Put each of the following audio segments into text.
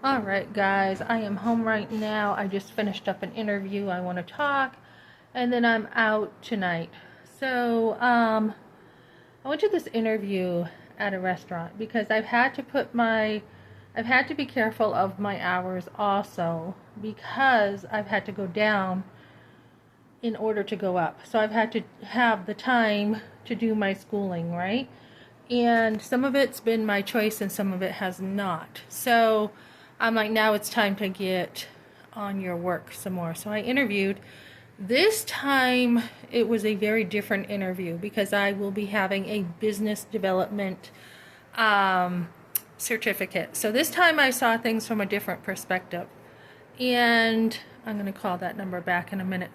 Alright guys, I am home right now. I just finished up an interview. I want to talk and then I'm out tonight. So, I went to this interview at a restaurant because I've had to be careful of my hours also because I've had to go down in order to go up. So I've had to have the time to do my schooling, right? And some of it's been my choice and some of it has not. So I'm like, now it's time to get on your work some more. So I interviewed. This time it was a very different interview because I will be having a business development certificate. So this time I saw things from a different perspective. And I'm going to call that number back in a minute.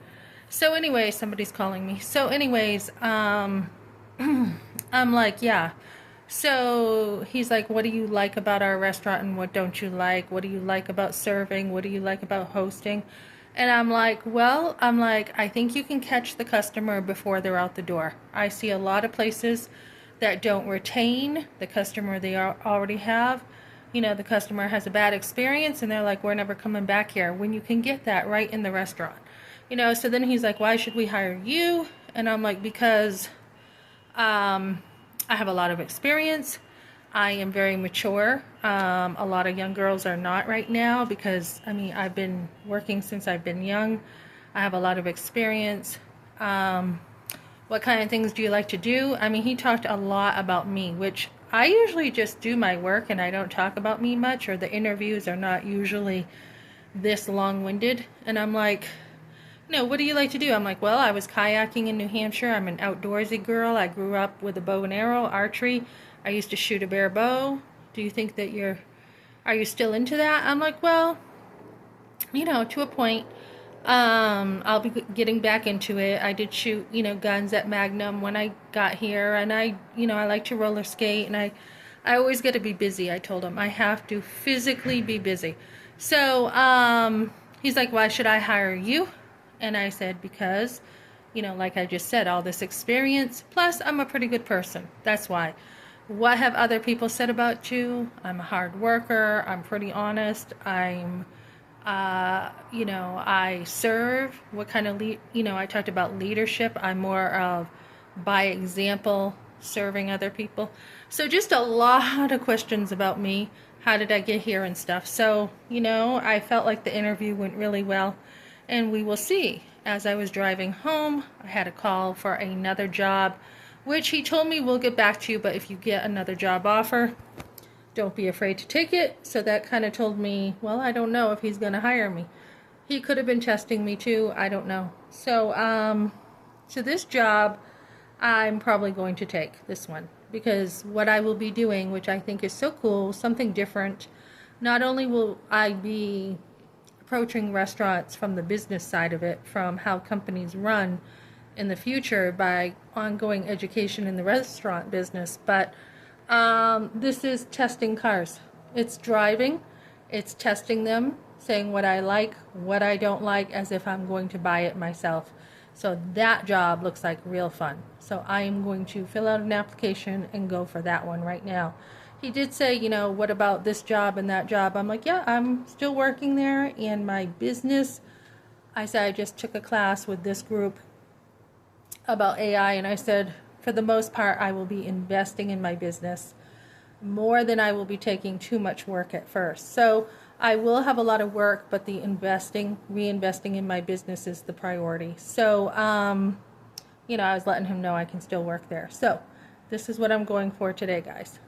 So anyway, somebody's calling me. So anyways, I'm like, yeah. So he's like, what do you like about our restaurant and what don't you like? What do you like about serving? What do you like about hosting? And I'm like, well, I think you can catch the customer before they're out the door. I see a lot of places that don't retain the customer they already have. You know, the customer has a bad experience and they're like, we're never coming back here, when you can get that right in the restaurant. You know, so then he's like, why should we hire you? And I'm like, because I have a lot of experience. I am very mature. A lot of young girls are not right now because, I mean, I've been working since I've been young. I have a lot of experience. What kind of things do you like to do? I mean, he talked a lot about me, which I usually just do my work and I don't talk about me much, or the interviews are not usually this long-winded. And I'm like, no, what do you like to do? I'm like, well, I was kayaking in New Hampshire. I'm an outdoorsy girl. I grew up with a bow and arrow, archery. I used to shoot a bear bow. Do you think that are you still into that? I'm like, well, you know, to a point. I'll be getting back into it. I did shoot, you know, guns at Magnum when I got here, and I like to roller skate, and I always got to be busy. I told him I have to physically be busy. So, he's like, why should I hire you? And I said, because, you know, like I just said, all this experience, plus I'm a pretty good person. That's why. What have other people said about you? I'm a hard worker. I'm pretty honest. You know, I serve. What kind of I talked about leadership. I'm more of by example, serving other people. So just a lot of questions about me. How did I get here and stuff. So, you know, I felt like the interview went really well, and we will see. As I was driving home, I had a call for another job, which he told me we'll get back to you, but if you get another job offer, don't be afraid to take it. So that kind of told me, well, I don't know if he's going to hire me. He could have been testing me too. I don't know. So this job, I'm probably going to take this one because what I will be doing, which I think is so cool, something different. Not only will I be approaching restaurants from the business side of it, from how companies run in the future by ongoing education in the restaurant business, but this is testing cars. It's driving, it's testing them, saying what I like, what I don't like, as if I'm going to buy it myself. So that job looks like real fun. So I am going to fill out an application and go for that one right now. He did say, you know, what about this job and that job? I'm like, yeah, I'm still working there. And my business, I said, I just took a class with this group about AI, and I said, for the most part, I will be investing in my business more than I will be taking too much work at first. So I will have a lot of work, but the reinvesting in my business is the priority. So, you know, I was letting him know I can still work there. So this is what I'm going for today, guys.